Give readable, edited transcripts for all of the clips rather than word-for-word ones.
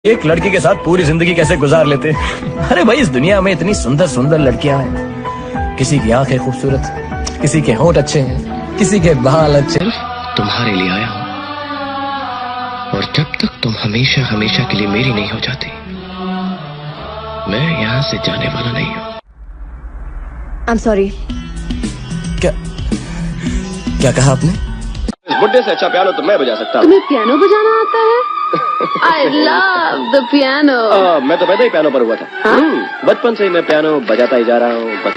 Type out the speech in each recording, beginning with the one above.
एक लड़की के साथ पूरी जिंदगी कैसे गुजार लेते। अरे भाई, इस दुनिया में इतनी सुंदर सुंदर लड़कियां हैं। किसी की आंखें खूबसूरत, किसी के होंठ अच्छे हैं, किसी के बाल अच्छे। तुम्हारे लिए आया हूं, और जब तक तुम हमेशा हमेशा के लिए मेरी नहीं हो जाती, मैं यहाँ से जाने वाला नहीं हूँ। I'm sorry. क्या कहा आपने? इस बुड्ढे से अच्छा पियानो तो मैं बजा सकता हूँ। तुम्हें पियानो बजाना आता है? I love the piano. मैं तो पैदा ही पियानो पर हुआ था। बचपन से ही मैं पियानो बजाता ही जा रहा हूँ।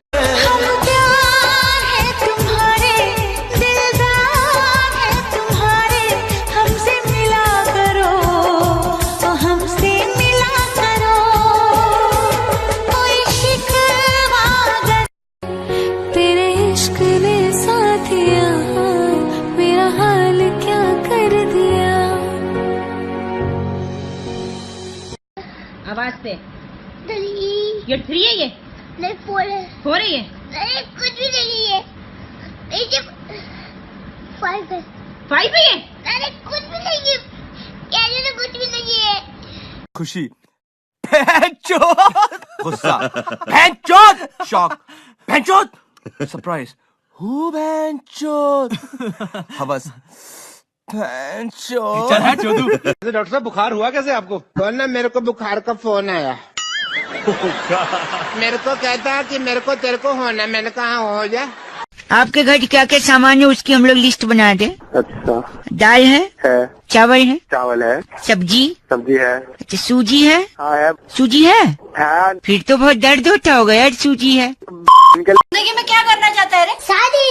आवाज से ये 3 है, ये नहीं 4 है। 4 है, ये नहीं कुछ भी नहीं है, ये 5 है। 5 है, ये अरे कुछ भी नहीं है, कहने तो कुछ भी नहीं है। खुशी, गुस्सा, शॉक, सरप्राइज, हवस, डॉक्टर साहब बुखार हुआ कैसे आपको? ना मेरे को बुखार का फोन आया। मेरे को कहता है कि मेरे को तेरे को होना। मैंने कहा हो जा। आपके घर क्या क्या सामान है उसकी हम लोग लिस्ट बना दे। अच्छा, दाल है, चावल है, सब्जी है, अच्छा सूजी है, हाँ है, सूजी है, फिर तो बहुत दर्द होता होगा यार, सूजी है। जिंदगी में क्या करना चाहता है रे? शादी,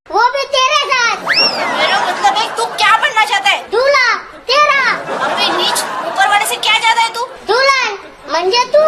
वो भी तेरे साथ। मेरा मतलब है तू क्या बनना चाहता है? दूल्हा तेरा। अबे नीच, ऊपर वाले से क्या चाहता है तू? दुल्हन म्हणजे तू।